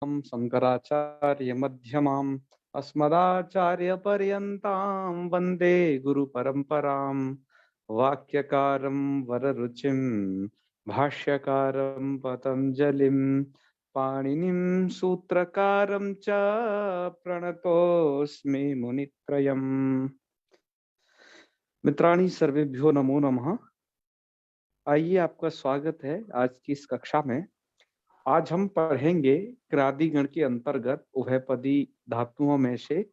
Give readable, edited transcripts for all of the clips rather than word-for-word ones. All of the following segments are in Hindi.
हम शंकराचार्य मध्यमाम् अस्मदाचार्य पर्यन्तां वंदे गुरु परंपरां वाक्यकारं वररुचिं भाष्यकारं पतंजलिं पाणिनिं सूत्रकारं च प्रणतोऽस्मि मुनित्रयम्। मित्राणि सर्वेभ्यो नमो नमः। आइए, आपका स्वागत है आज की इस कक्षा में। आज हम पढ़ेंगे क्रादिगण के अंतर्गत उभयपदी धातुओं में से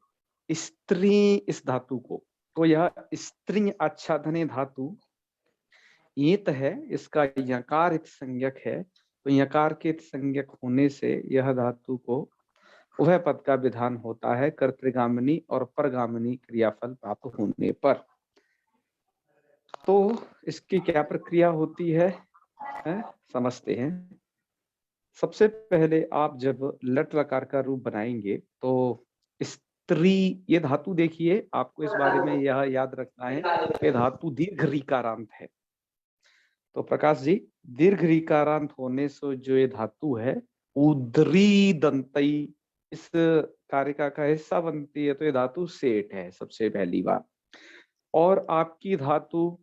स्त्री इस धातु को। तो यह स्त्री आच्छादने धातु ईत है, इसका यकार इत संज्ञक है। तो यकार के इत संज्ञक होने से यह धातु को उभय पद का विधान होता है कर्तृगामिनी और परगामिनी क्रियाफल प्राप्त होने पर। तो इसकी क्या प्रक्रिया होती है, समझते हैं। सबसे पहले आप जब लट लकार का रूप बनाएंगे तो स्त्री, ये धातु देखिए, आपको इस बारे में यह याद रखना है कि धातु दीर्घ रीकारांत है। तो प्रकाश जी, दीर्घ रीकारांत होने से जो ये धातु है उदरी दंतई इस कारिका का हिस्सा बनती है। तो ये धातु सेठ है सबसे पहली बार। और आपकी धातु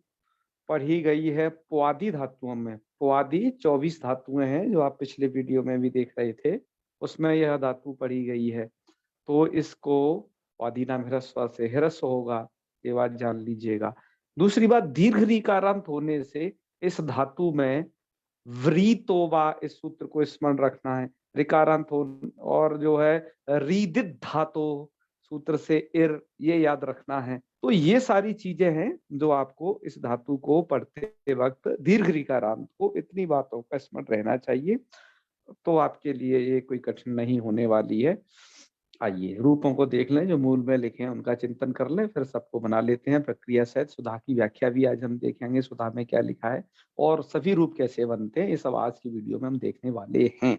पढ़ी गई है पुआदी धातुओं में। पुआदी 24 धातुएं हैं जो आप पिछले वीडियो में भी देख रहे थे, उसमें यह धातु पढ़ी गई है। तो इसको पुआदी नाम ह्रस्व से ह्रस्व होगा, ये बात जान लीजिएगा। दूसरी बात, दीर्घ रीकारांत होने से इस धातु में व्रीतोवा इस सूत्र को स्मरण रखना है। ऋकारांत हो और जो है रीदित धातु सूत्र से इर, ये याद रखना है। तो ये सारी चीजें हैं जो आपको इस धातु को पढ़ते वक्त दीर्घ ऋकारांत को इतनी बातों का स्मरण रहना चाहिए। तो आपके लिए ये कोई कठिन नहीं होने वाली है। आइए रूपों को देख लें, जो मूल में लिखे हैं उनका चिंतन कर लें, फिर सबको बना लेते हैं प्रक्रिया सहित। सुधा की व्याख्या भी आज हम देखेंगे, सुधा में क्या लिखा है और सभी रूप कैसे बनते हैं, ये सब आज की वीडियो में हम देखने वाले हैं।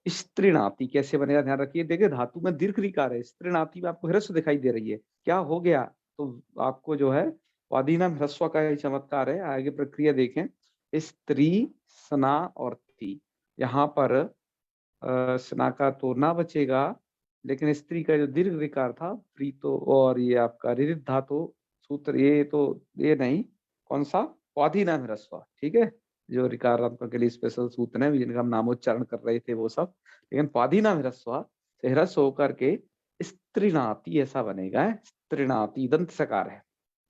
स्त्रीणाति कैसे बनेगा ध्यान रखिए। देखिए धातु में दीर्घ ऋकार है, स्त्रीणाति में आपको ह्रस्व दिखाई दे रही है, क्या हो गया? तो आपको जो है वादीनाम ह्रस्व का ही चमत्कार है। आगे प्रक्रिया देखें, स्त्री स्ना और ती। यहाँ पर स्ना का तो ना बचेगा, लेकिन स्त्री का जो दीर्घ विकार था प्रीतो और ये आपका रिदित धातु सूत्र, ये तो ये नहीं, कौन सा? वादीनाम ह्रस्व, ठीक है। जो ऋकारात्मक के लिए स्पेशल सूत्र है जिनका हम नामोच्चारण कर रहे थे वो सब, लेकिन पादीनाम ह्रस्व से ह्रस्व होकर के स्त्रीणाति ऐसा बनेगा। स्त्रीणाति दंत सकार है,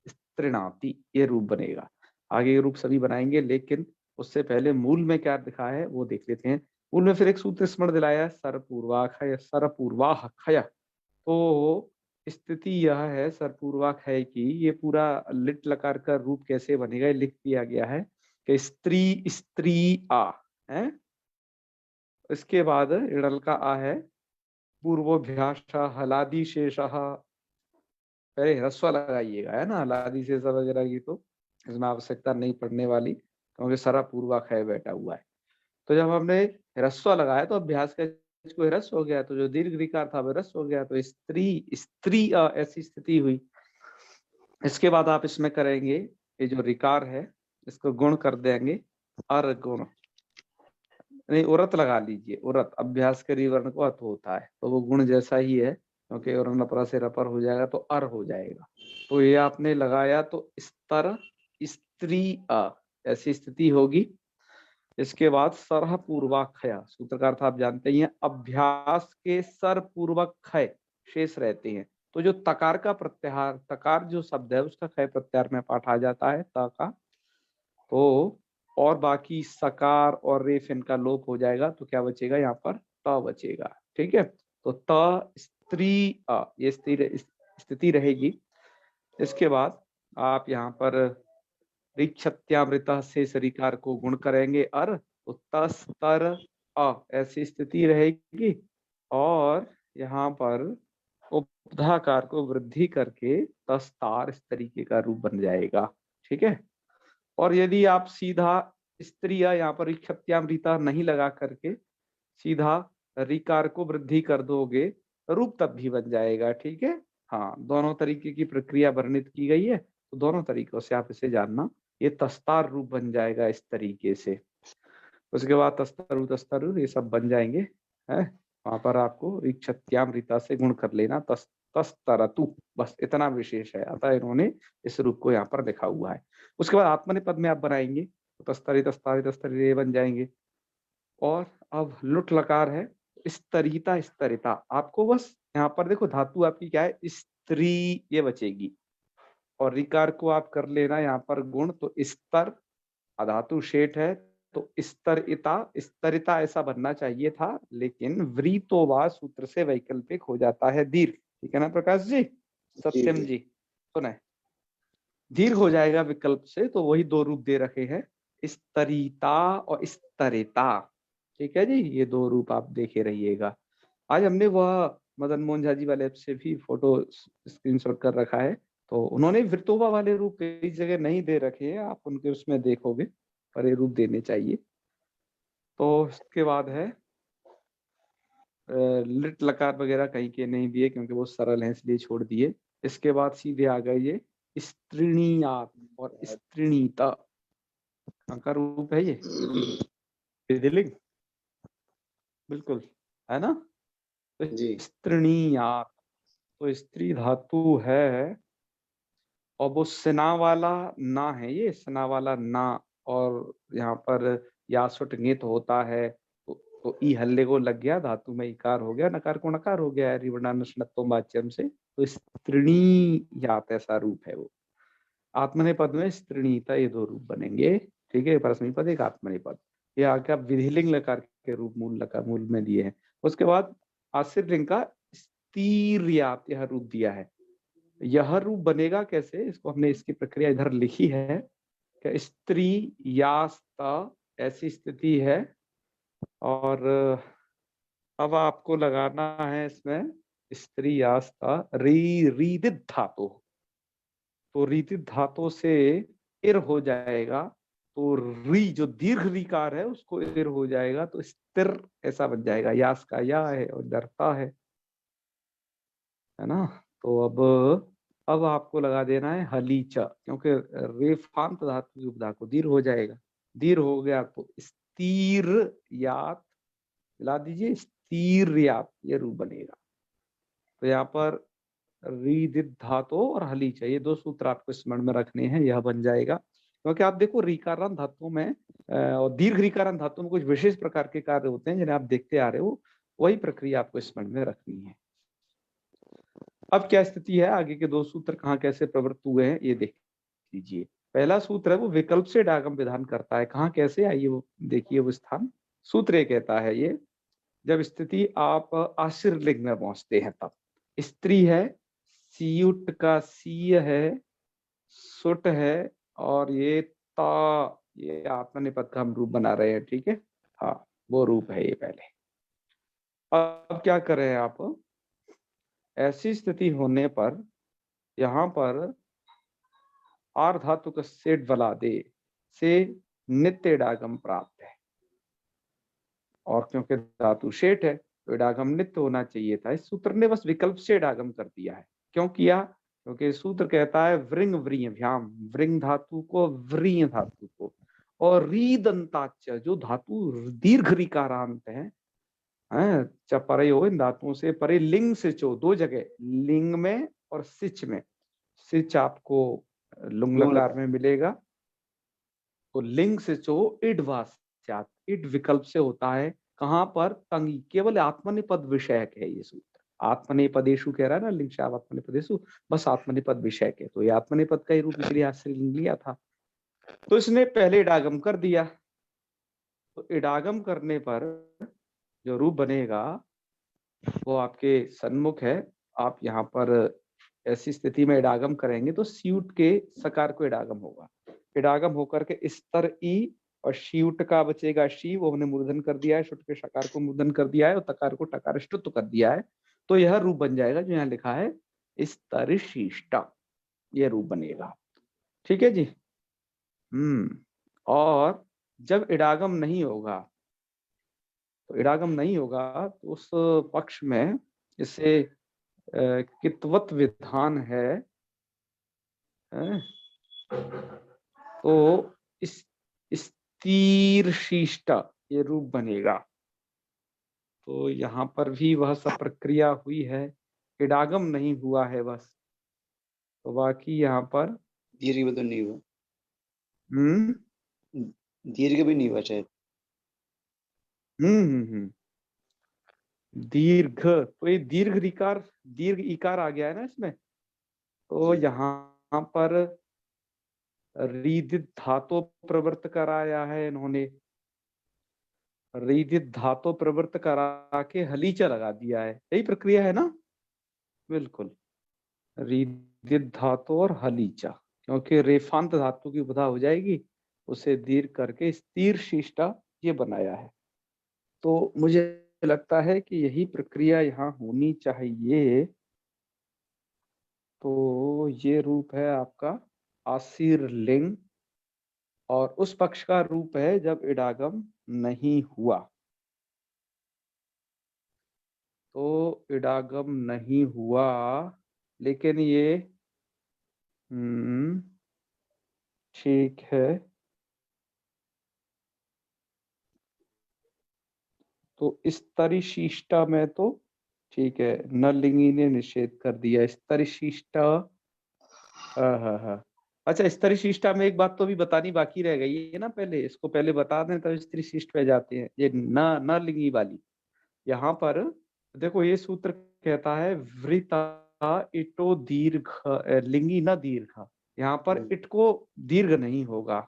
स्त्रीणाति ये रूप बनेगा। आगे ये रूप सभी बनाएंगे, लेकिन उससे पहले मूल में क्या लिखा है वो देख लेते हैं। मूल में फिर एक सूत्र स्मरण दिलाया, सरपूर्वाखय सरपूर्वाहय। तो स्थिति यह है सरपूर्वाखय की, ये पूरा लिट लकार का रूप कैसे बनेगा ये लिख दिया गया है कि स्त्री स्त्री आ है। इसके बाद इड़ल का आ है, पूर्वोभ्यास हलादि शेष, पहले ह्रस्व लगाइएगा, है ना। हलादि शेष वगैरह की तो इसमें आवश्यकता नहीं पड़ने वाली, क्योंकि सारा पूर्वाखय बैठा हुआ है। तो जब हमने ह्रस्व लगाया तो अभ्यास का को ह्रस्व हो गया, तो जो दीर्घ विकार था वो ह्रस्व हो गया, तो स्त्री स्त्री ऐसी स्थिति हुई। इसके बाद आप इसमें करेंगे, ये जो रिकार है इसको गुण कर देंगे, अर गुण नहीं उरत लगा लीजिए, उरत अभ्यास के वर्ण को अत होता है, तो वो गुण जैसा ही है, क्योंकि रपरा से रपर हो जाएगा तो अर हो जाएगा। तो ये आपने लगाया तो स्तर स्त्री ऐसी स्थिति होगी। इसके बाद सरह पूर्वाक्षय, सूत्रकार था आप जानते ही हैं, अभ्यास के सर पूर्वक खय शेष रहते हैं। तो जो तकार का प्रत्याहार, तकार जो शब्द है उसका खय प्रत्याहार में पाठ आ जाता है त का, तो और बाकी सकार और रेफ इनका लोप हो जाएगा, तो क्या बचेगा यहाँ पर? त बचेगा, ठीक है। तो त स्त्री ये स्थिति रहेगी। इसके बाद आप यहाँ पर ऋक्षत्यामृत से सरिकार को गुण करेंगे अर, तो तस्तर ऐसी स्थिति रहेगी। और यहाँ पर उपधाकार को वृद्धि करके तस्तार इस तरीके का रूप बन जाएगा, ठीक है। और यदि आप सीधा स्त्री यहाँ पर ऋक्षत्यामृता नहीं लगा करके सीधा रिकार को वृद्धि कर दोगे, रूप तब भी बन जाएगा, ठीक है। हाँ, दोनों तरीके की प्रक्रिया वर्णित की गई है, तो दोनों तरीकों से आप इसे जानना, ये तस्तार रूप बन जाएगा इस तरीके से। उसके बाद तस्तरु तस्तरु ये सब बन जाएंगे, है। वहां पर आपको ऋक्षत्याम रीता से गुण कर लेना, तस तस तरतु, बस इतना विशेष है, अतः इन्होंने इस रूप को यहाँ पर लिखा हुआ है। उसके बाद आत्मनेपद में आप बनाएंगे तो तस्तरी तस्तारी तस्तरी ये बन जाएंगे। और अब लुट लकार है, स्तरिता स्तरिता, आपको बस यहाँ पर देखो धातु आपकी क्या है, स्त्री, ये बचेगी। और रिकार को आप कर लेना यहाँ पर गुण, तो स्तर, अधातु शेठ है तो स्तरिता, स्तरिता ऐसा बनना चाहिए था, लेकिन व्रीतोवा सूत्र से वैकल्पिक हो जाता है दीर्घ। ठीक है ना प्रकाश जी, सत्यम जी, सुना, दीर्घ हो जाएगा विकल्प से, तो वही दो रूप दे रखे हैं, स्तरिता और स्तरिता। ठीक है जी, ये दो रूप आप देखे रहिएगा। आज हमने वह मदन मोहन झा जी वाले ऐप से भी फोटो स्क्रीनशॉट कर रखा है, तो उन्होंने वृतोवा वाले रूप कई जगह नहीं दे रखे हैं, आप उनके उसमें देखोगे पर ये रूप देने चाहिए। तो इसके बाद है लिट लकार वगैरह कहीं के नहीं दिए क्योंकि वो सरल है इसलिए छोड़ दिए। इसके बाद सीधे आ गए ये स्त्रीणीयात और स्त्रीणीता, का रूप है ये विधिलिंग, बिल्कुल है ना। तो स्त्रीणीयात, तो स्त्री धातु है और वो स्ना वाला ना है, ये स्ना वाला ना, और यहाँ पर यासुट ङित होता है, तो ई हल्ले को लग गया, धातु में इकार हो गया, नकार को नकार हो गया, रिवर्णानुष्णत्वम वाच्यम से, तो स्त्रीणीयात ऐसा रूप है वो। आत्मनेपद में स्त्रीणीता, ये दो रूप बनेंगे। ठीक है, परस्मैपद एक आत्मनेपद, ये आके आप विधिलिंग लकार के रूप मूल लकार मूल में दिए हैं। उसके बाद आश्रित लिंग का स्त्रीयात, यह रूप दिया है। यह रूप बनेगा कैसे, इसको हमने इसकी प्रक्रिया इधर लिखी है कि स्त्री यास्ता ऐसी स्थिति है, और अब आपको लगाना है इसमें स्त्री यास्ता रीदित धातु, तो रीदित धातु से इर हो जाएगा, तो री जो दीर्घ रीकार है उसको इर हो जाएगा, तो स्तिर ऐसा बन जाएगा, यास का या है और दरता है ना। तो अब आपको लगा देना है हलीचा, क्योंकि रेफांत धातु की उपधा को दीर्घ हो जाएगा, दीर्घ हो गया तो स्थिर यात मिला दीजिए, स्थिर यात, ये रूप बनेगा। तो यहाँ पर रीदित धातु और हलीचा, ये दो सूत्र आपको स्मरण में रखने हैं, यह बन जाएगा। क्योंकि आप देखो रीकारांत धातु में और दीर्घ रीकारांत धातु में कुछ विशेष प्रकार के कार्य होते हैं जिन्हें आप देखते आ रहे हो, वही प्रक्रिया आपको स्मरण में रखनी है। अब क्या स्थिति है, आगे के दो सूत्र कहाँ कैसे प्रवृत्त हुए हैं ये देख लीजिए। पहला सूत्र है वो विकल्प से डागम विधान करता है, कहाँ कैसे, आइए वो देखिए वो स्थान। सूत्र ये कहता है, ये जब स्थिति आप आश्रित लिंग में पहुंचते हैं तब, स्त्री है, सीयुट का सीय है, सुट है, और ये ता, ये आत्मनिपद का हम रूप बना रहे हैं। ठीक है, हाँ वो रूप है ये पहले। अब क्या करें आप, ऐसी स्थिति होने पर यहाँ पर आर धातु का सेठ बलादे से नित्य इडागम प्राप्त है, और क्योंकि धातु शेठ है तो इडागम नित्य होना चाहिए था, इस सूत्र ने बस विकल्प से इडागम कर दिया है। क्यों किया, क्योंकि सूत्र कहता है वृंग व्रियभ्याम, वृंग धातु को व्रिय धातु को, और रीदंताच जो धातु दीर्घ रिकारांत है, परे हो, इन धातुओं से परे, लिंग से चो, दो जगह लिंग में और सिच में, सिच आपको लुंग लकार में मिलेगा, तो लिंग से चो इडवास्यात, इड विकल्प से होता है, कहां पर, तंगी, केवल आत्मनिपद विषयक है ये सूत्र, आत्मनिपदेशु कह रहा है ना, लिंग से आत्मनिपदेशु, बस आत्मनिपद विषयक है, तो ये आत्मनिपद का ही रूप इसलिए आश्रय लिंग लिया था। तो इसने पहले इडागम कर दिया, तो इडागम करने पर जो रूप बनेगा वो आपके सन्मुख है। आप यहाँ पर ऐसी स्थिति में इडागम करेंगे तो स्यूट के सकार को इडागम होगा, इडागम होकर के स्तर ई, और शीउट का बचेगा शी, वो हमने मूर्धन कर दिया है, शुट के शकार को मूर्धन कर दिया है, और तकार को टकार ष्टुत कर दिया है, तो यह रूप बन जाएगा जो यहाँ लिखा है स्तरिशिष्टा, यह रूप बनेगा। ठीक है जी। और जब इडागम नहीं होगा, तो इडागम नहीं होगा तो उस पक्ष में इसे कित्वत विधान है, तो इस स्थिर शिष्ट ये रूप बनेगा, तो यहाँ पर भी वह सब प्रक्रिया हुई है, इडागम नहीं हुआ है बस। तो बाकी यहाँ पर दीर्घ भी तो नहीं हुआ, हम्म दीर्घ भी नहीं हुआ शायद। दीर्घ, तो ये दीर्घ रिकार, दीर्घ इकार आ गया है ना इसमें। तो जी। यहाँ पर रीदित धातु प्रवृत्त कराया है इन्होंने, रीदित धातु प्रवृत्त करा के हलीचा लगा दिया है, यही प्रक्रिया है ना। बिल्कुल, रीदित धातु और हलीचा, क्योंकि रेफांत धातु की उपधा हो जाएगी, उसे दीर्घ करके स्थिर शिष्टा ये बनाया है। तो मुझे लगता है कि यही प्रक्रिया यहाँ होनी चाहिए। तो ये रूप है आपका आसीर लिंग, और उस पक्ष का रूप है जब इडागम नहीं हुआ। तो इडागम नहीं हुआ, लेकिन ये ठीक है। तो स्तरिशिष्टा में तो ठीक है, नलिंगी ने निषेध कर दिया स्तरिशिष्टा। हाँ। अच्छा, स्तरिशिष्टा में एक बात तो भी बतानी बाकी रह गई है ना, पहले इसको पहले बता दें तब स्त्री शिष्ट पे जाते हैं। ये न लिंगी वाली, यहाँ पर देखो ये सूत्र कहता है वृता इटो दीर्घ, लिंगी न दीर्घ, यहाँ पर इट को दीर्घ नहीं होगा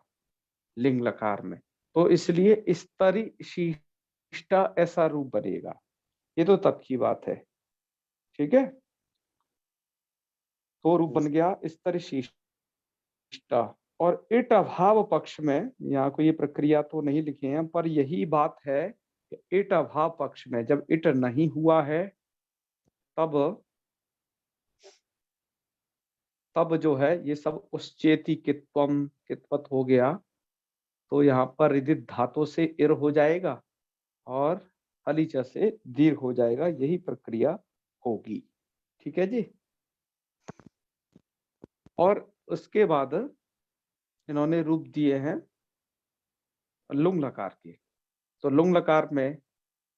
लिंग लकार में, तो इसलिए स्तरी शिष्टा ऐसा रूप बनेगा। ये तो तब की बात है, ठीक है। तो रूप बन गया स्तरी शिष्टा। और इट अभाव पक्ष में, यहाँ को ये प्रक्रिया तो नहीं लिखे हैं, पर यही बात है कि इट अभाव पक्ष में जब इट नहीं हुआ है तब जो है ये सब उच्चेति कित्वम कित्वत हो गया। तो यहाँ पर रिदित धातु से इर हो जाएगा और हलीचा से दीर्घ हो जाएगा, यही प्रक्रिया होगी, ठीक है जी। और उसके बाद इन्होंने रूप दिए हैं लुंग लकार के। तो लुंग लकार में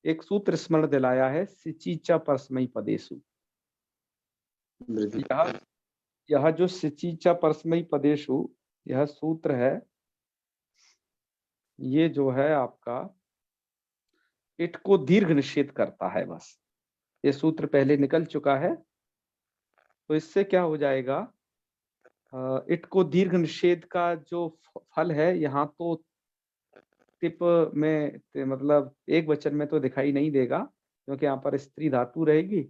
एक सूत्र स्मरण दिलाया है, सिचीचा परस्मयी पदेशु। यह जो सिचीचा परस्मयी पदेशु यह सूत्र है, ये जो है आपका इट को दीर्घ निषेध करता है बस। ये सूत्र पहले निकल चुका है, तो इससे क्या हो जाएगा, इट को दीर्घ निषेध का जो फल है यहाँ तो टिप में मतलब एक वचन में तो दिखाई नहीं देगा, क्योंकि यहाँ पर स्त्री धातु रहेगी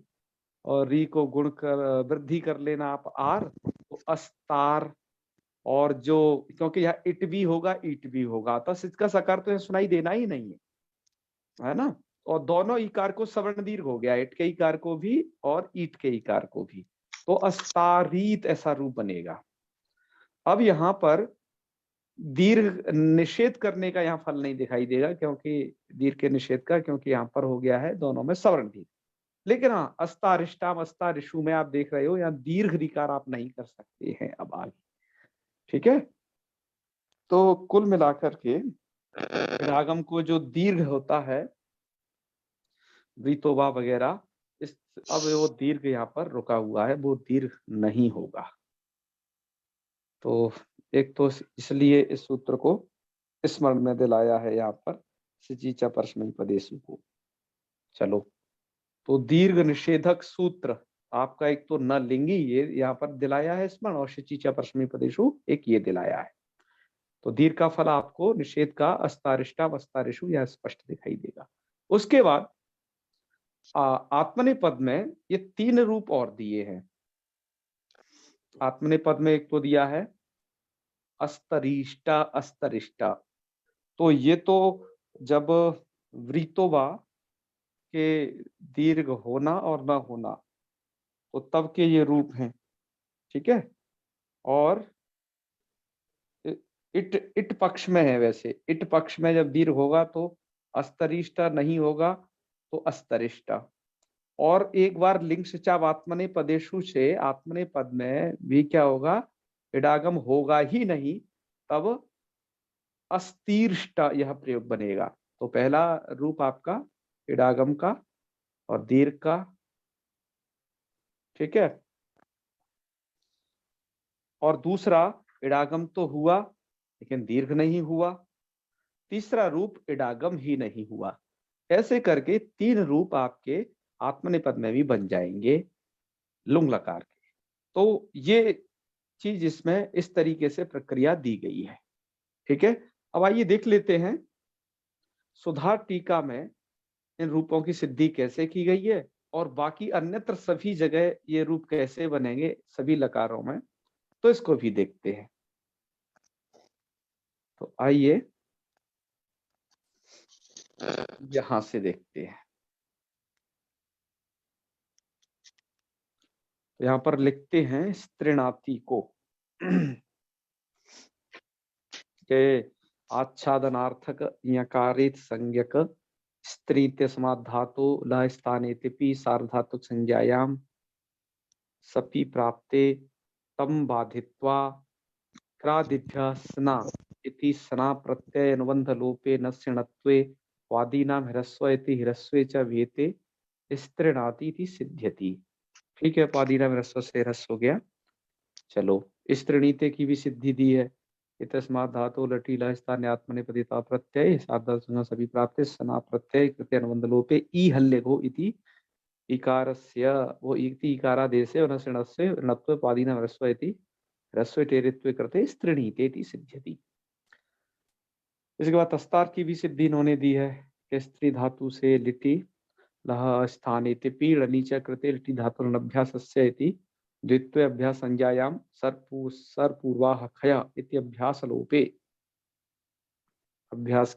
और री को गुण कर वृद्धि कर लेना आप आर, तो अस्तार। और जो क्योंकि यहाँ इट भी होगा ईट भी होगा, तो इसका सकार तो सुनाई देना ही नहीं है ना। और दोनों इकार को सवर्ण दीर्घ हो गया, इट के इकार को भी और ईट के इकार को भी, तो अस्तारीत ऐसा रूप बनेगा। अब यहाँ पर दीर्घ निषेध करने का यहाँ फल नहीं दिखाई देगा, क्योंकि दीर्घ के निषेध का, क्योंकि यहाँ पर हो गया है दोनों में सवर्ण दीर्घ। लेकिन हाँ, अस्तारिष्टाम अस्तारिषु में आप देख रहे हो यहाँ दीर्घ रिकार आप नहीं कर सकते हैं अब आगे, ठीक है। तो कुल मिलाकर के रागम को जो दीर्घ होता है वितोबा वगैरह, इस अब वो दीर्घ यहाँ पर रुका हुआ है, वो दीर्घ नहीं होगा। तो एक तो इसलिए इस सूत्र को स्मरण में दिलाया है यहाँ पर सिचीचा परस्मयी पदेशु को। चलो, तो दीर्घ निषेधक सूत्र आपका एक तो न लिंगी ये यहाँ पर दिलाया है स्मरण, और सिचीचा परस्मयी पदेशु एक ये दिलाया है। तो दीर्घ का फल आपको निषेध का अस्तारिष्टा अस्तारिषु यह स्पष्ट दिखाई देगा। उसके बाद आत्मनेपद में ये तीन रूप और दिए हैं। आत्मनेपद में एक तो दिया है अस्तरिष्टा अस्तरिष्टा, तो ये तो जब वृतोबा के दीर्घ होना और न होना, तो तब के ये रूप हैं, ठीक है। और इट इट पक्ष में है, वैसे इट पक्ष में जब दीर्घ होगा तो अस्तरिष्टा, नहीं होगा तो अस्तरिष्टा। और एक बार लिंग सिचाव आत्मने पदेशु से आत्मने पद में भी क्या होगा, इडागम होगा ही नहीं, तब अस्तीर्ष्टा यह प्रयोग बनेगा। तो पहला रूप आपका इडागम का और दीर्घ का, ठीक है। और दूसरा, इडागम तो हुआ लेकिन दीर्घ नहीं हुआ। तीसरा रूप इडागम ही नहीं हुआ। ऐसे करके 3 रूप आपके आत्मनेपद में भी बन जाएंगे लुंग लकार के। तो ये चीज इसमें इस तरीके से प्रक्रिया दी गई है, ठीक है। अब आइए देख लेते हैं सुधार टीका में इन रूपों की सिद्धि कैसे की गई है और बाकी अन्यत्र सभी जगह ये रूप कैसे बनेंगे सभी लकारों में, तो इसको भी देखते हैं। तो आइए यहां से देखते हैं। तो यहां पर लिखते हैं स्त्रीणाति को के आच्छादनार्थक यकारित संज्ञक स्त्रीत्य समाधातु ल स्थाने तिपि सार्वधातुक संज्ञायाम सपि प्राप्ते तम बाधित्वा क्रादिभ्यः स्ना इति स्ना प्रत्यय अनुबंध लोपे नस्यणत्वे वादीनां ह्रस्व इति ह्रस्वे च विहिते स्त्रीणाति इति सिद्ध्यति। ठीक है, वादीनां ह्रस्व से ह्रस्व हो गया। चलो, स्त्रीणीते की भी सिद्धि दी है। इतस्मात् धातु लटी लहस्तान्य आत्मनेपदिता प्रत्यय सार्वधातुक सभी प्राप्ते स्ना प्रत्यय कृत्य अनुबंध लोपे ई हल्लेगो इति इकारस्य वो इति इकारादेशे वनसृणस्य ऋणत्व पादीनां ह्रस्व इति ह्रस्व टेरित्वे कृते स्त्रीणीते इति सिद्ध्यति। इसके बाद तस्तार की भी सिद्धि इन्होंने दी है कि स्त्री धातु से लिटि लह स्थाने तिपि नीच कृते लिटि धातु अभ्यासस्य इति द्वित्वे अभ्यास संज्ञायाम सर्पूर्वाह खया इति अभ्यास लोपे अभ्यास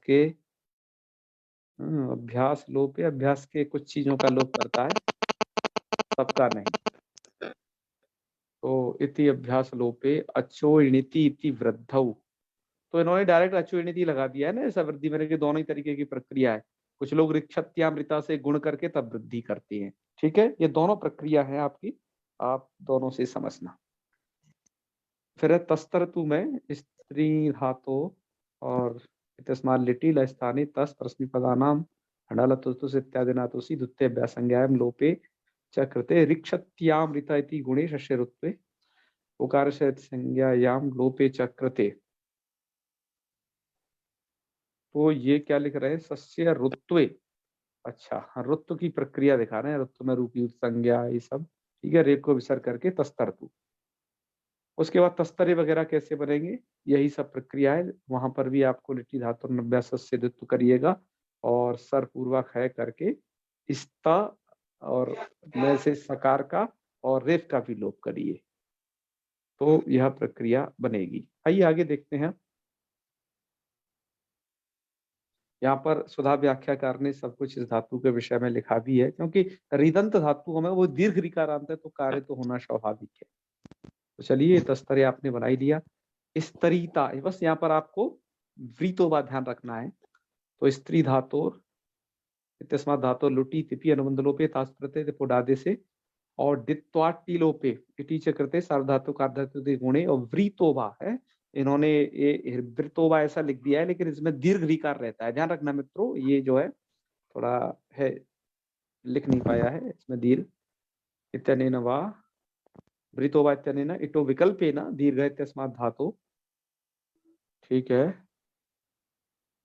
के कुछ चीजों का लोप करता है, सबका नहीं। तो इति अभ्यास लोपे अचोइणिति इति वृद्धौ, तो इन्होंने डायरेक्ट अचोइणिति लगा दिया है ना। ऐसा वृद्धि मैंने के दोनों ही तरीके की प्रक्रिया है। कुछ लोग रिक्षत्यामृता से गुण करके तब वृद्धि करते हैं, ठीक है। ये दोनों प्रक्रिया है आपकी, आप दोनों से समझना। फिर तस्तरतु में स्त्री धातु और तस्मात् लिटि लस्थाने तस् प्रश्निपदानाम हंडालतुस्तुस इत्यादि नातुसी द्वितीय अभ्यासंज्ञायाम लोपे च कृते रिक्षत्यामृता इति गुणे शस्यरुत्वे उकार संज्ञायाम लोपे च कृते। तो ये क्या लिख रहे हैं, सस्य रुत्वे। अच्छा, हाँ, रुत्व की प्रक्रिया दिखा रहे हैं। रुत्व में रूपी संज्ञा ये सब, ठीक है। रेप को विसर्ग करके तस्तरतु। उसके बाद तस्तरे वगैरह कैसे बनेंगे, यही सब प्रक्रिया है। वहां पर भी आपको लिट्टी धातु अभ्यास से द्वित्व करिएगा और सर पूर्वक है करके इस्ता और मैं से सकार का और रेफ का भी लोप करिए, तो यह प्रक्रिया बनेगी। आइए आगे देखते हैं। यहाँ पर सुधा व्याख्याकार ने सब कुछ इस धातु के विषय में लिखा भी है, क्योंकि रिदंत धातु में वो दीर्घ ऋकारांत है, तो कार्य तो होना स्वाभाविक है। तो चलिए, तस्तरे आपने बना ही दिया। स्तरीता, बस यहाँ पर आपको व्रीतोबा ध्यान रखना है। तो स्त्री धातु तस्मात् धातु लुटी तिपि अनुबंध लोपे तास प्रत्यय पोडादे से और दित्वाटी लोपे इटी च कृते सार्वधातु कार्धातु गुणे और व्रीतोबा है। इन्होंने ये वृतोबा ऐसा लिख दिया है, लेकिन इसमें दीर्घ विकार रहता है, ध्यान रखना मित्रों। ये जो है थोड़ा है, लिख नहीं पाया है इसमें दीर्घ। इत्यनेन वा वृतोबा इत्यनेन इटो विकल्पेन दीर्घ इत्यस्मात् धातु, ठीक है।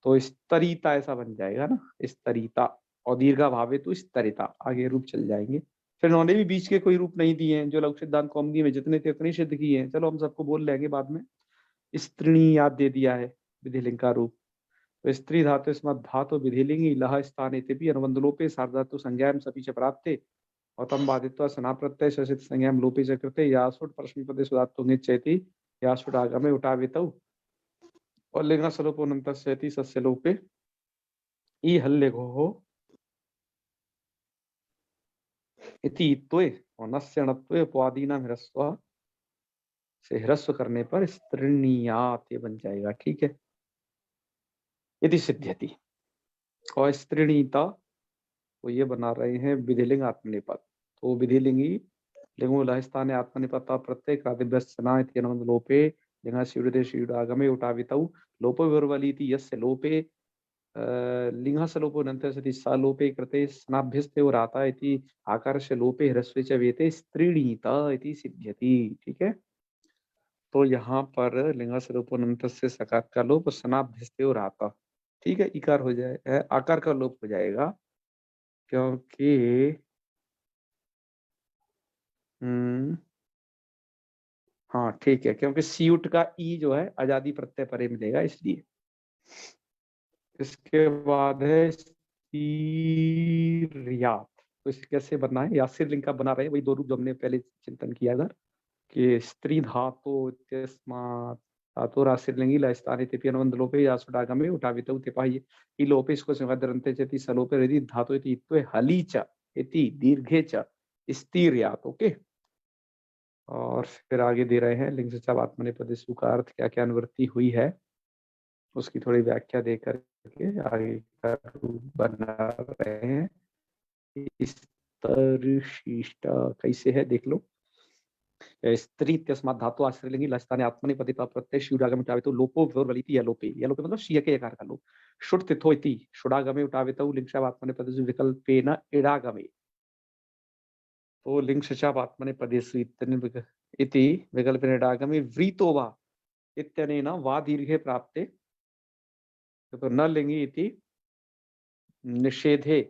तो स्तरीता ऐसा बन जाएगा ना, स्तरीता, और दीर्घा भावे तो स्तरिता, आगे रूप चल जाएंगे। फिर उन्होंने भी बीच के कोई रूप नहीं दिए हैं, जो लघु सिद्धांत कौमुदी में जितने थे उतने सिद्ध किए हैं। चलो हम सबको बोल लेंगे बाद में। स्त्रीणी याद दे दिया है, विधिलिंग का रूप। तो स्त्री धातु इसमें धातु विधिलिंगी लह स्थाने तिपि अनुबंध लोपे सार्वधातु संज्ञायाम सपि च प्राप्ते और तम बाधित्वा सना प्रत्यय शशित संज्ञायाम लोपे च कृते यासुट परस्मैपदे सुधातु ङिच्चैति यासुट आगमे उटावितौ और लिंग स्वरूपोऽनन्तस्यैति सस्य लोपे ई हल्लेघोः इति इत्त्वे और नस्यणत्वे उपवादीनां ह्रस्व से ह्रस्व करने पर स्त्रीणीयात ये बन जाएगा, ठीक है। यदि सिद्ध्यति और स्त्रीणीता, तो ये बना रहे हैं विधिलिंग आत्मनेपद। तो विधिलिंगी लिंगो लहस्थाने आत्मनेपद प्रत्यय क्रादिभ्यस्तना इति अनुबंध लोपे लिंगा शिवृदे शिवरागमे उटावितौ लोपो विवर्वलीति यस्य लोपे लिंगः लोपो नन्तर सति सलोपे कृते स्नाभ्यस्ते उराता इति आकारस्य लोपे ह्रस्वे च वेते स्त्रीणीत इति सिद्ध्यति। ठीक है, तो यहाँ पर लिंगः लोपो नन्तर से सकार का लोप स्नाभ्यस्ते उराता, ठीक है, इकार हो जाए, आकार का लोप हो जाएगा, क्योंकि हाँ ठीक है, क्योंकि सीयुट का ई जो है आजादी प्रत्यय परे मिलेगा, इसलिए। इसके बाद है स्त्रीर्यात, तो इसे कैसे बनना है, या स्त्रीलिंग का बना रहे, वही दो रूप जो हमने पहले चिंतन किया था कि स्त्री धातु इत्यस्मात् धातुरा स्त्रीलिंगी लस्तानि तिपि अनुबंध लोपे या सुडागमे उठावितौ तिपाहि ई लोपे इसको संवदरन्ते चति सलोपे यदि धातु इति इत्वे हली च इति दीर्घे च स्त्रीर्यात। ओके, और फिर आगे दे रहे हैं लिंग से आत्मनेपदेशु का अर्थ क्या क्या अनुवृत्ति हुई है, उसकी थोड़ी व्याख्या दे करके आगे का रूप बना रहे हैं। स्त्रीशिष्ट कैसे है देख लो। स्त्री इत्यस्मात् धातु आश्रयलिंगी लस्तानि आत्मनेपदे प्रत्यय षुडागमे उठावितो लोपो विवर्वलिति यलोपे, यलोपे मतलब शीय के यकार का लोप। शुड तिथो इति षुडागमे उठावितो लिंग आत्मनेपदेषु विकल्पेन इडागमे, तो लिंग शशाप आत्मनेपदेषु इति विकल्पेन इडागमे व्रीतो वा इत्यनेन वा दीर्घे प्राप्ते, तो न लिंगी इति निषेधे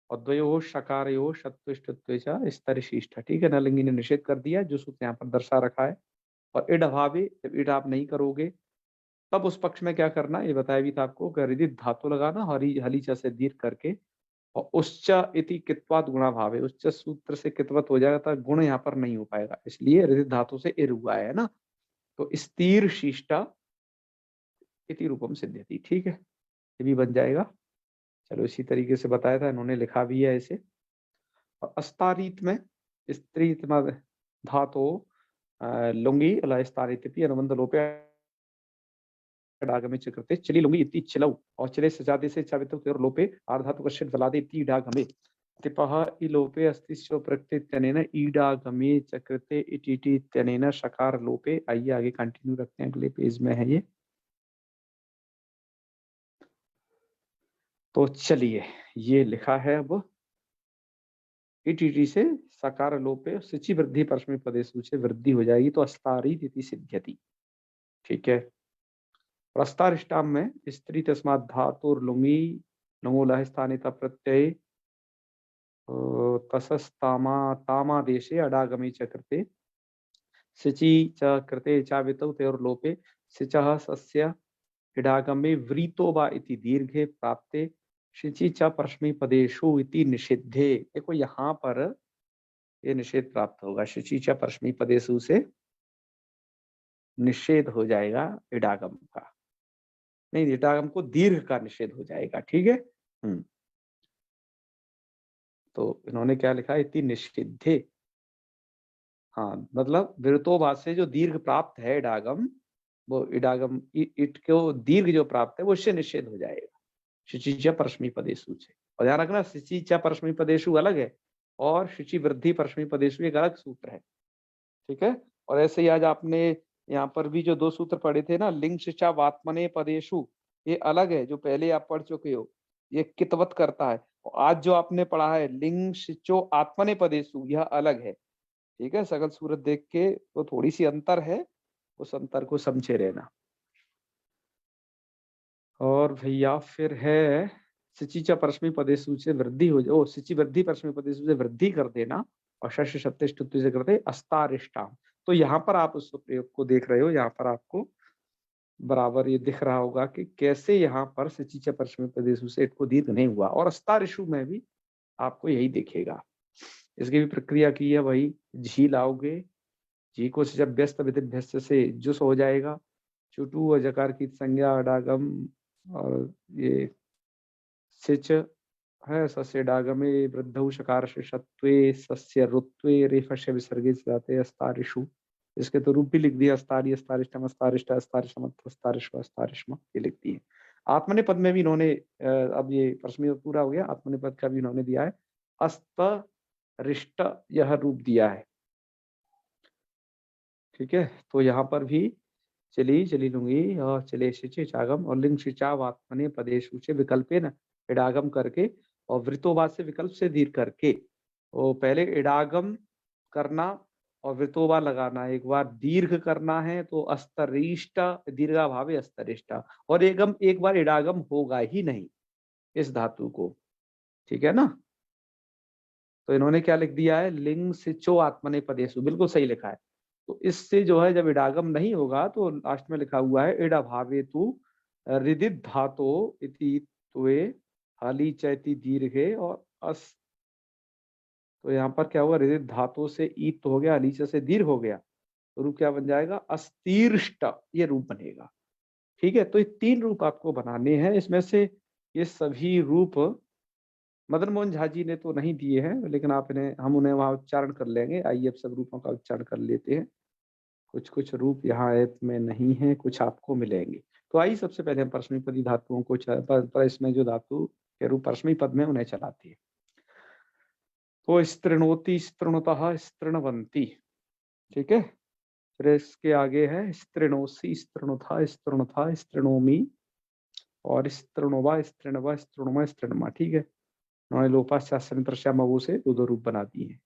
अद्वयो शकारयो शत्रुष्टत्वे च स्तरशिष्ट। ठीक है, न लिंगी ने निषेध कर दिया, जो सूत्र यहाँ पर दर्शा रखा है। और इड अभावे, जब इड आप नहीं करोगे तब उस पक्ष में क्या करना, ये बताया भी था आपको, गरिदित धातु लगाना हरी हलीचा से दीर्घ करके, और उच्च इति कित्वात गुणा भावे, उच्च सूत्र से कित्वत हो जाएगा, तो गुण यहाँ पर नहीं हो पाएगा, इसलिए रिदित धातु से ir हुआ है ना, तो स्थिर शिष्टा इति रूपम सिद्ध्यति। ठीक है, ये भी बन जाएगा। चलो इसी तरीके से बताया था, इन्होंने लिखा भी है ऐसे। और अस्तारीत में स्त्री धातु लुंगी अस्तारीत अनुबंध लोपे डागमे चक्रते चली लुंगी इति चिलौ, और चिले सजादे से चावित लोपे आर्धातु कश्चित वलादे इति डागमे तिपः इ लोपे अस्ति स्व प्रकृत्यनेन ईडागमे चक्रते इति इत्यनेन शकार लोपे। आइए आगे कंटिन्यू रखते हैं, अगले पेज में है ये। तो चलिए, ये लिखा है अब इटी से सकार लोपे सिचि वृद्धि परस्मै पदेशु से वृद्धि हो जाएगी, तो अस्तारीत इति सिद्ध्यति। ठीक है, अस्तारिष्टाम में स्त्री तस्मात् धातुर लुंगी लुंगोलह स्थानित प्रत्यय तसस्तामा तामादेशे अडागमे च कृते सिचि च कृते चावितौ तयोर्लोपे सिचः सस्य इडागमे व्रीतो वा इति दीर्घे प्राप्ते शिचि च परस्मै पदेषु इति निषिद्धे। देखो यहाँ पर ये निषेध प्राप्त होगा, शिचि च परस्मै पदेषु से निषेध हो जाएगा इडागम का, नहीं इडागम को दीर्घ का निषेध हो जाएगा। ठीक है, तो इन्होंने क्या लिखा, इति निषिद्धे, हाँ मतलब विरतोभाष से जो दीर्घ प्राप्त है इडागम, वो इडागम इट को दीर्घ जो प्राप्त है वो इससे निषेध हो जाएगा शुचिचा परस्मै पदेशु से। और ध्यान रखना, शुचिचा परस्मै पदेशु अलग है और शुचि वृद्धि परस्मै पदेशु एक अलग सूत्र है। ठीक है, और ऐसे ही आज आपने यहाँ पर भी जो दो सूत्र पढ़े थे ना, लिंग शिचा वात्मने पदेशु, ये अलग है, जो पहले आप पढ़ चुके हो, ये कितवत करता है। और आज जो आपने पढ़ा है लिंग शिचो आत्मने पदेशु, यह अलग है। ठीक है, सकल सूरत देख के तो थोड़ी सी अंतर है, उस अंतर को समझे रहना। और भैया फिर है सिचिचा परस्मै पदेशु से वृद्धि हो जाए, सिचि वृद्धि परस्मै पदेशु से वृद्धि कर देना, और शश सत्य से करते अस्तारिष्टाम। तो यहाँ पर आप उस प्रयोग को देख रहे हो, यहाँ पर आपको बराबर ये दिख रहा होगा कि कैसे यहाँ पर सिचिचा परस्मै पदेशु से इटको दीर्घ नहीं हुआ, और अस्तारिशु में भी आपको यही दिखेगा। इसकी भी प्रक्रिया की है वही, झी लाओगे, जी को जब व्यस्त विधिभ्यस्त से जुस हो जाएगा, चुटू और जकार की संज्ञा अडागम, और ये सिच है सस्य डागमे वृद्धौ शकार शत्वे सस्य रुत्वे रेफस्य विसर्गे जाते अस्तारिषु। इसके तो रूप भी लिख दिया, अस्तारी अस्तारिष्टम अस्तारिष्ट अस्तारिष्टम अस्तारिष्व अस्तारिष्म, ये लिख दिए। आत्मने पद में भी इन्होंने, अब ये प्रश्न पूरा हो गया, आत्मने पद का भी इन्होंने दिया है, अस्तरिष्ट यह रूप दिया है। ठीक है, तो यहाँ पर भी चली लूंगी और चले शिचे चागम और लिंग शिचाव आत्मने पदेशु से विकल्पे न इडागम करके और वृतोबा से विकल्प से दीर्घ करके। वो पहले इडागम करना और वृतोबा लगाना, एक बार दीर्घ करना है तो अस्तरिष्ट दीर्घा भावे अस्तरिष्ट, और एक बार इडागम होगा ही नहीं इस धातु को, ठीक है ना। तो इन्होंने क्या लिख दिया है, लिंग सिचो आत्मने पदेशु, बिल्कुल सही लिखा है। तो इससे जो है जब इडागम नहीं होगा तो लास्ट में लिखा हुआ है इडा भावे तु रिदित धातो इति त्वे हाली चैति दीर्घे और अस। तो यहाँ पर क्या हुआ, रिदित धातु से ईत तो हो गया, हलीचा से दीर्घ हो गया, तो रूप क्या बन जाएगा, अस्तीर्ष्ट, ये रूप बनेगा। ठीक है, तो ये 3 रूप आपको बनाने हैं। इसमें से ये सभी रूप मदन मोहन झा जी ने तो नहीं दिए हैं, लेकिन आप इन्हें, हम उन्हें वहां उच्चारण कर लेंगे। आइए अब सब रूपों का उच्चारण कर लेते हैं। कुछ कुछ रूप यहाँ ऐप में नहीं है, कुछ आपको मिलेंगे। तो आइए सबसे पहले हम परस्मैपदी धातुओं को पर इसमें जो धातु के रूप परस्मै पद में उन्हें चलाते हैं। तो स्तृणोति, स्तृणुतः, स्तृणवंती, ठीक है। फिर इसके आगे है स्तृणोसी, स्तृणुथा, स्तृणुथा, स्तृणोमी और स्तृणुवा, स्तृणवा, स्तृणुमा, स्तृणमा, ठीक है। उन्होंने लोपाश्चामऊ से 2 रूप बना दिए हैं।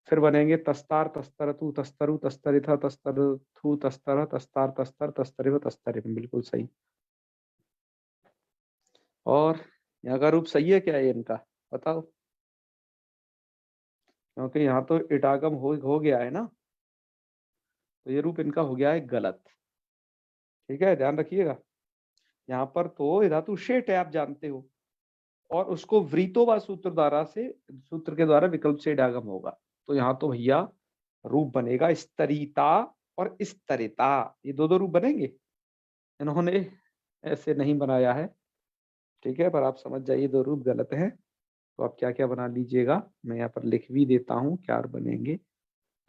फिर बनेंगे तस्तार, तस्तरतु, तस्तरु, तस्तरिथा, तस्तरथु, तस्तर, तस्तार, तस्तर, तस्तरिव, तस्तरिम, बिल्कुल सही। और यहाँ का रूप सही है क्या है इनका, बताओ, क्योंकि यहाँ तो इटागम हो गया है ना, तो ये रूप इनका हो गया है गलत, ठीक है, ध्यान रखिएगा। यहाँ पर तो ये धातु शेट है, आप जानते हो, और उसको वृतोवा सूत्र के द्वारा विकल्प से इडागम होगा। तो यहाँ तो भैया रूप बनेगा स्तरिता और स्तरिता, ये 2 रूप बनेंगे। इन्होंने ऐसे नहीं बनाया है, ठीक है, पर आप समझ जाइए 2 रूप गलत हैं। तो आप क्या क्या बना लीजिएगा, मैं यहाँ पर लिख भी देता हूँ क्या बनेंगे।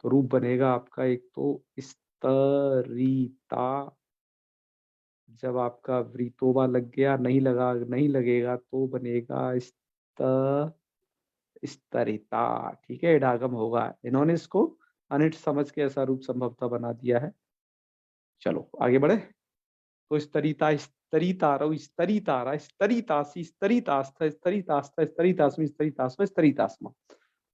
तो रूप बनेगा आपका एक तो स्तरिता, जब आपका वृतोबा लग गया, नहीं लगेगा तो बनेगा स्तरिता, ठीक है, इडागम होगा। इन्होंने इसको अनिट समझ के ऐसा रूप संभवतः बना दिया है। चलो आगे बढ़े। तो स्तरिता, स्तरितारौ, स्तरितारा, स्तरितासी, स्तरितास्थ, स्तरितास्थ, स्तरितास्मि, स्तरितास्म, स्तरितास्म,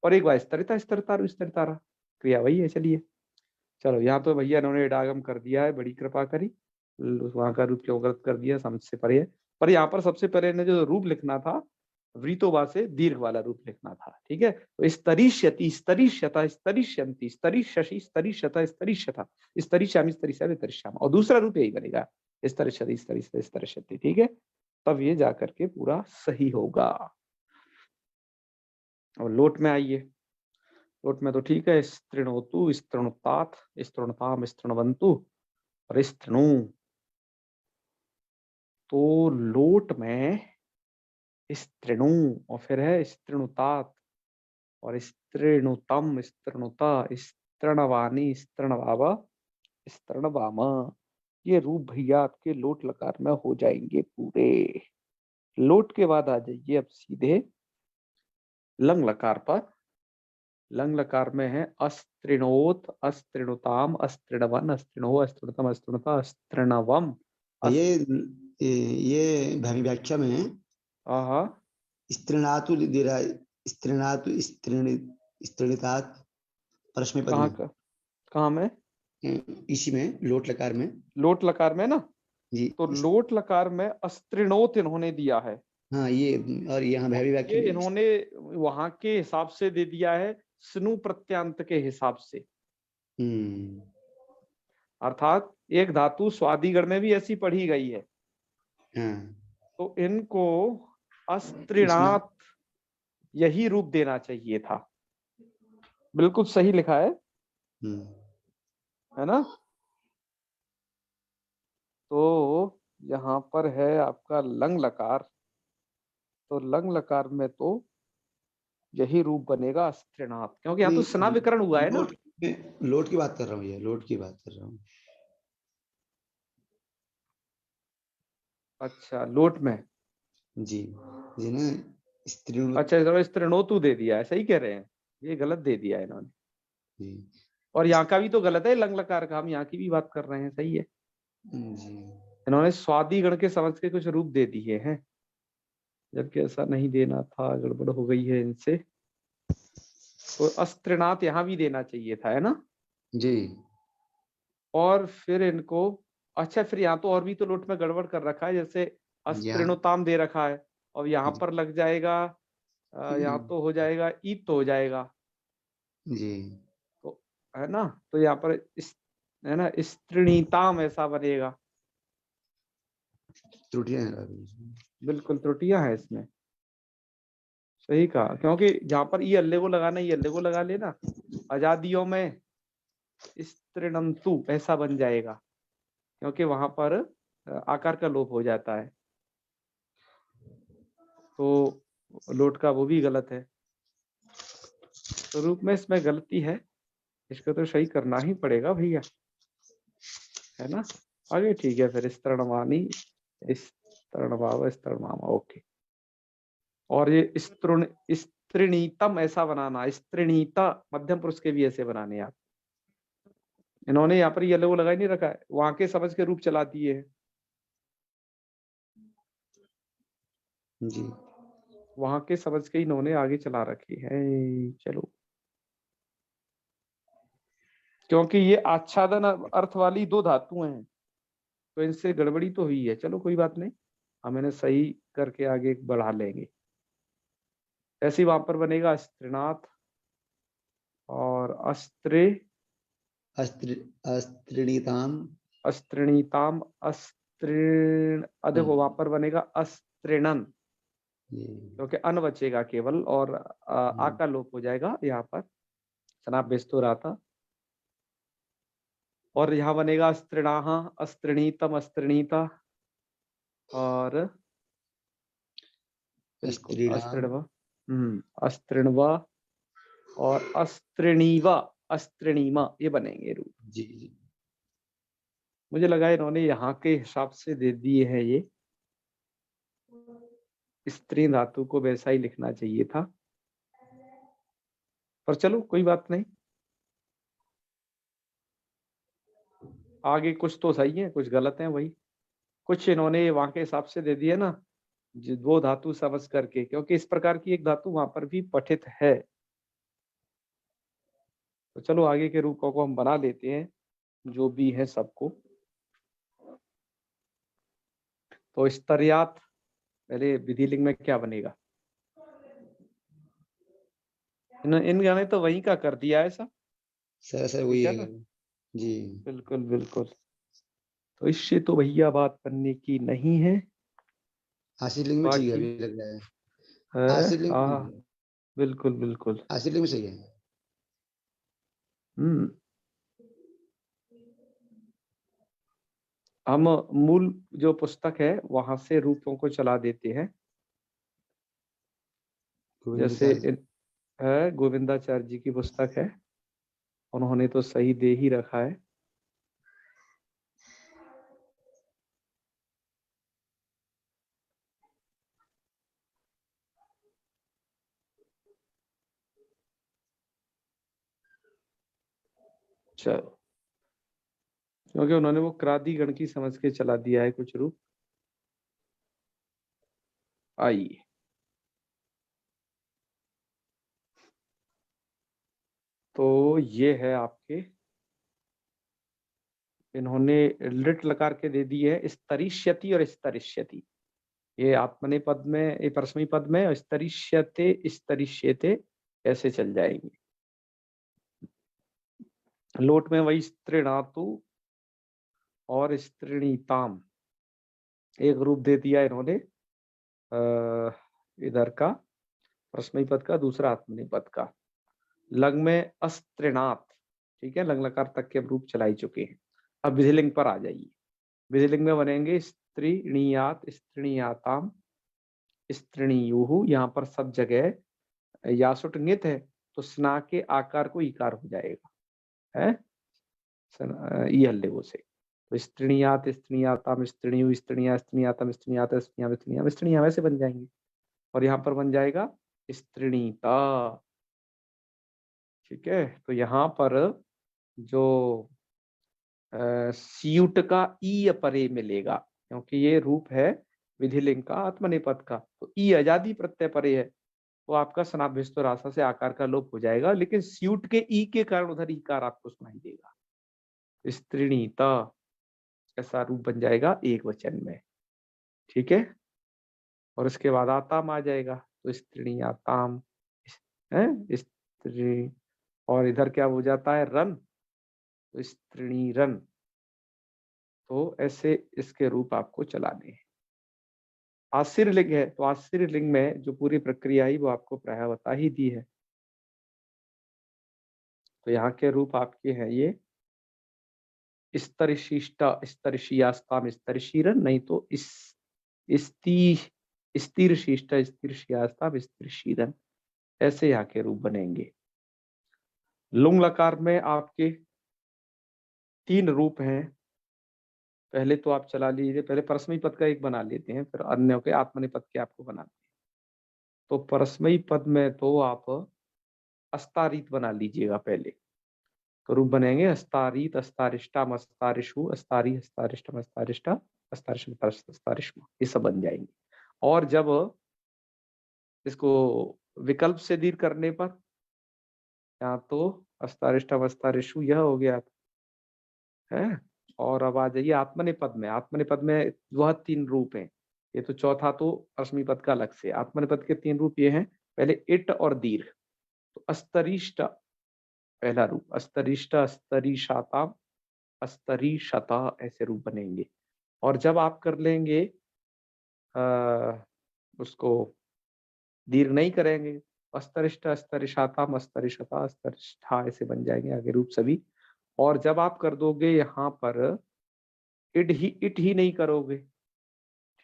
और एक बार स्तरिता, स्तरितारु, स्तरितारा, क्रिया वही है। चलिए, चलो यहाँ तो भैया इन्होंने इडागम कर दिया है, बड़ी कृपा करी। वहां का रूप क्यों गलत कर दिया, समझ से परे है। पर यहाँ पर सबसे पहले इन्हें जो रूप लिखना था, वृतोबा से दीर्घ वाला रूप लिखना था, ठीक है। तो स्तरिष्यति, स्तरिष्यता, स्तरिष्यन्ति, स्तरिष्यसि, स्तरिष्यता, स्तरिष्यथा, स्तरिष्यामि, स्तरिष्यामि, स्तरिष्यामि, और दूसरा रूप यही बनेगा स्तरिष्यति, स्तरिष्यति, स्तरिष्यति, ठीक है। तब ये जाकर के पूरा सही होगा। और लोट में आइए, लोट में तो ठीक है, स्तृणोतु, स्तृणुतात, स्तृणुताम, स्तृणवन्तु और स्तृणु। तो लोट में स्तृणु और फिर है स्तृणुतात और स्तृणुतम, स्तृणुता, स्तृणवानी, स्तृणवाव, स्तृणवाम, ये रूप भैया आपके लोट लकार में हो जाएंगे पूरे। लोट के बाद आ जाइए अब सीधे लंग लकार पर। लंग लकार में है अस्त्रिणोत, अस्त्रिणुताम, अस्त्रिणवन, अस्त्रिणो, अस्त्रिणुतम, अस्त्रिणुता, अस्त्रिणवम। ये भूमि व्याख्या में हाँ, स्त्रीणातु दे रहा है, स्त्रीणातु, स्त्रीणितात परस्मै पद में, कहाँ में, इसी में लोट लकार में, लोट लकार में ना जी। तो लोट लकार में अस्त्रिणोत इन्होंने दिया है। हाँ, ये और यहाँ भैवी वाक्य ये इन्होंने वहां के हिसाब से दे दिया है, स्नु प्रत्यांत के हिसाब से। अर्थात एक धातु स्वादिगण में भी ऐसी पढ़ी गई है। हाँ। तो इनको अस्त्रिणात यही रूप देना चाहिए था, बिल्कुल सही लिखा है ना। तो यहाँ पर है आपका लंग लकार, तो लंग लकार में तो यही रूप बनेगा अस्त्रिणात, क्योंकि यहाँ तो स्ना विकरण हुआ है ना। लोट की बात कर रहा हूँ, ये लोट की बात कर रहा हूँ। अच्छा, लोट में जी जी ना, स्त्रीणु, अच्छा, स्त्रीणोतु दे दिया है, सही कह रहे हैं, ये गलत दे दिया है इन्होंने। जी। और यहाँ का भी तो गलत है लंग लकार का, हम यहाँ की भी बात कर रहे हैं, सही है। जी इन्होंने स्वादी गण के समझ के कुछ रूप दे दिए हैं, जबकि ऐसा नहीं देना था, गड़बड़ हो गई है इनसे। तो अस्त्रनाथ यहाँ भी देना चाहिए था, है ना। जी और फिर इनको, अच्छा फिर यहाँ तो और भी तो लोट में गड़बड़ कर रखा है, जैसे यहाँ अस्त्रिणोताम दे रखा है, और यहाँ जी पर लग जाएगा, यहाँ तो हो जाएगा ईद तो हो जाएगा, जी तो है ना। तो यहाँ पर इस, है ना, स्त्रीणीताम ऐसा बनेगा। त्रुटियां हैं काफी। बिल्कुल त्रुटियां हैं इसमें, सही कहा, क्योंकि जहां पर ये अल्ले को लगाना, ये अल्ले को लगा लेना, आजादियों में स्त्रीणंतु ऐसा बन जाएगा, क्योंकि वहां पर आकार का लोप हो जाता है, तो लोट का वो भी गलत है। तो रूप में इसमें गलती है, इसको तो सही करना ही पड़ेगा भैया, है ना। आगे ठीक है, फिर स्तरणवानी, स्तरणवाव, स्तरणमामा, ओके। और ये स्त्रीणीतम ऐसा बनाना, स्त्रीणीता मध्यम पुरुष के भी ऐसे बनाने आप। इन्होंने यहाँ पर ये लोगो लगा ही नहीं रखा है, वहां के समझ के रूप चला दिए हैं, जी वहां के समझ के इन्होंने आगे चला रखे हैं। चलो, क्योंकि ये आच्छादन अर्थ वाली दो धातुएं हैं, तो इनसे गड़बड़ी तो हुई है। चलो कोई बात नहीं, हम इन्हें सही करके आगे बढ़ा लेंगे। ऐसे ही वहां पर बनेगा अस्त्रिनाथ और अस्त्रे, अस्त्रिणीताम अस्त्रिणीताम, देखो वहां पर बनेगा अस्त्रिणन, जी क्योंकि अन बचेगा केवल, और आ का लोप हो जाएगा यहाँ पर, सनाप बेच तो रहा था। और यहाँ बनेगा अस्त्रिणाह, अस्त्रिणीतम, अस्त्रिणीता, और बिल्कुल स्त्रीणाम अस्त्रिणव, अस्त्रिणवा और अस्त्रिणीवा, अस्त्रिणीमा, ये बनेंगे रूप। जी जी मुझे लगा इन्होंने यहाँ के हिसाब से दे दिए हैं, ये स्त्री धातु को वैसा ही लिखना चाहिए था, पर चलो कोई बात नहीं, आगे कुछ तो सही है, कुछ गलत है, वही कुछ इन्होंने वहां के हिसाब से दे दिया ना, वो धातु समझ करके, क्योंकि इस प्रकार की एक धातु वहां पर भी पठित है। तो चलो आगे के रूपों को हम बना लेते हैं, जो भी है सबको। तो स्तर्यात, पहले विधिलिंग में क्या बनेगा, इन गाने तो वहीं का कर दिया है सब, सर सर ठीक वही है है ना। जी बिल्कुल बिल्कुल, तो इससे तो भैया बात बनने की नहीं है। आशीष लिंग में ठीक है बाकी अभी लग रहा है है, आशीष लिंग हाँ बिल्कुल बिल्कुल। आशीष लिंग में सही है हम्म, हम मूल जो पुस्तक है वहां से रूपों को चला देते हैं, जैसे गोविंदाचार्य है गोविंदाचार्य जी की पुस्तक है, उन्होंने तो सही दे ही रखा है। चलो, क्योंकि उन्होंने वो क्रांति गण की समझ के चला दिया है कुछ रूप। आइए, तो ये है आपके, इन्होंने लिट लकार के दे दिए है स्तरिष्यति और स्तरिष्यति, ये आत्मने पद में, ये परस्मै पद में, और स्तरिष्यते स्तरिष्यते ऐसे चल जाएंगे। लोट में वही स्त्रीणातु और स्त्रीणीताम, एक रूप दे दिया इन्होंने इधर का परस्मै पद का, दूसरा आत्मने पद का। लंग में अस्त्रिनाथ, ठीक है, लंग लकार तक के रूप चलाई चुके हैं। अब विधिलिंग पर आ जाइए, विधिलिंग में बनेंगे स्त्रीणीयात, स्त्रीणीयाताम, स्त्रीणीयुः, यहाँ पर सब जगह यासुट नित है, तो स्ना के आकार को इकार हो जाएगा, है ई हल्ले से। तो स्त्रीणीयात, स्त्रीणीयाताम, स्त्रीणीयु, स्त्रीणीया, स्त्रीणीयातम, स्त्रीणीयात, स्त्रीणीया, स्त्रीणीया, स्त्रीणीया वैसे बन जाएंगे। और यहाँ पर बन जाएगा स्त्रीणीता, ठीक है। तो यहाँ पर जो स्यूट का ई अपरे मिलेगा, क्योंकि ये रूप है विधिलिंग का आत्मनेपद का, तो ई अजादि प्रत्यय परे है, तो आपका सनाभ्यस्त रासा से आकार का लोप हो जाएगा, लेकिन स्यूट के ई के कारण उधर ईकार आपको सुनाई देगा। स्त्रीणीत ऐसा रूप बन जाएगा एक वचन में, ठीक है। और उसके बाद आताम आ जाएगा, तो स्त्रीणी आताम है स्त्री, और इधर क्या हो जाता है रन, तो स्त्रीणी रन। तो ऐसे इसके रूप आपको चलाने हैं। आश्चर्य लिंग है, तो आश्चर्य लिंग में जो पूरी प्रक्रिया है वो आपको प्रायः बता ही दी है। तो यहाँ के रूप आपके हैं ये स्तरशिष्टा स्तरशियास्ताम स्तरशीरन, नहीं तो इस स्थिर शिष्टा स्थिर शियास्ताम स्थिर शीरन, ऐसे यहाँ के रूप बनेंगे। लुंग लकार में आपके 3 रूप हैं। पहले तो आप चला लीजिए, पहले परस्मयी पद का एक बना लेते हैं, फिर अन्य के आत्मनेपद के आपको बनाते हैं। तो परस्मयी पद में तो आप अस्तारित बना लीजिएगा पहले, तो रूप बनेंगे अस्तारित अस्तारिष्टाम अस्तारिषु अस्तारी अस्तारिष्टम अस्तारिष्टा अस्तारिष्म अस्तारिष्म, ये सब बन जाएंगे। और जब इसको विकल्प से दीर्घ करने पर, यहाँ तो अस्तारिष्टम अस्तारिषु यह हो गया है। और अब आ जाइए आत्मनेपद में। आत्मनेपद में वह 3 रूप हैं, ये तो चौथा तो रश्मि पद का अलग से। आत्मनेपद के 3 रूप ये हैं, पहले इट और दीर्घ, तो अस्तरिष्ट पहला रूप, अस्तरिष्ट अस्तरिशाता अस्तरिशता, ऐसे रूप बनेंगे। और जब आप कर लेंगे उसको दीर्घ नहीं करेंगे, अस्तरिष्ट अस्तरिशाताम अस्तरिशता अस्तरिष्ठा, ऐसे बन जाएंगे आगे रूप सभी। और जब आप कर दोगे यहाँ पर इट ही नहीं करोगे,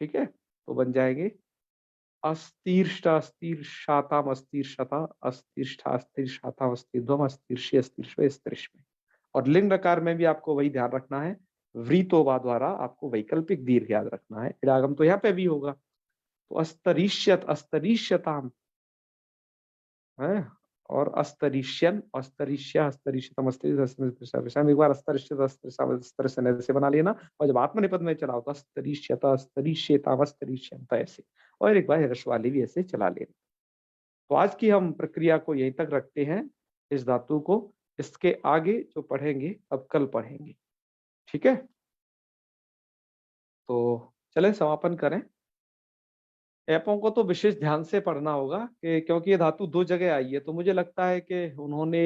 ठीक है, तो बन जाएंगे अस्तीर्ष्ट अस्तीर्षाताम अस्तीर्षता अस्तीर्ष्ठा अस्तीर्षाताम अस्तीर्ध्वम अस्तीर्षि अस्तीर्ष्व स्त्रिष्म। और लिंग लकार में भी आपको वही ध्यान रखना है, व्रीतोवा द्वारा आपको वैकल्पिक दीर्घ याद रखना है। इडागम तो यहाँ पे भी होगा, तो अस्तरीष्यत अस्तरीष्यताम है, और अस्तरीष्यन अस्तरीष्य अस्तरीष्यतम अस्तीर्षम, एक बार अस्तरीष्यत अस्तरीष्यन ऐसे बना लेना। और जब आत्मनिपद में चलाओ तो अस्तरीष्यत अस्तरीष्यताम अस्तरीष्यंत ऐसे, और एक बार हर्ष वाली भी ऐसे चला लेना। तो आज की हम प्रक्रिया को यहीं तक रखते हैं, इस धातु को। इसके आगे जो पढ़ेंगे अब कल पढ़ेंगे, ठीक है। तो चलें समापन करें। ऐपों को तो विशेष ध्यान से पढ़ना होगा कि क्योंकि ये धातु 2 जगह आई है, तो मुझे लगता है कि उन्होंने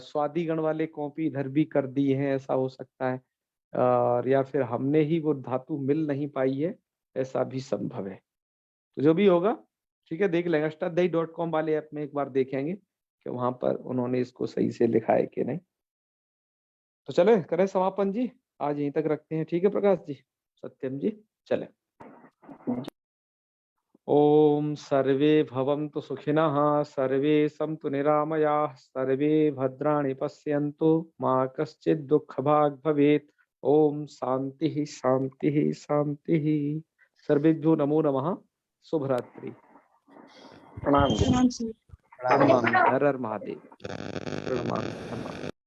स्वादिगण वाले कॉपी इधर भी कर दिए हैं, ऐसा हो सकता है, और या फिर हमने ही वो धातु मिल नहीं पाई है, ऐसा भी संभव है। तो जो भी होगा ठीक है, देख लेंगे। अष्टाध्यायी.com वाले ऐप में एक बार देखेंगे कि वहां पर उन्होंने इसको सही से लिखा है कि नहीं। तो चले करें समापन जी, आज यहीं तक रखते हैं, ठीक है प्रकाश जी, सत्यम जी, चले। ओम सर्वे भवन्तु सुखिनः, सर्वे सन्तु निरामयाः, सर्वे भद्राणि पश्यन्तु, मा कश्चित् दुःखभाग् भवेत्। ओम शांति शांति शांति। सर्वेभ्यो नमो नमः। शुभ रात्रि। प्रणाम। प्रणाम। हर हर महादेव। प्रणाम।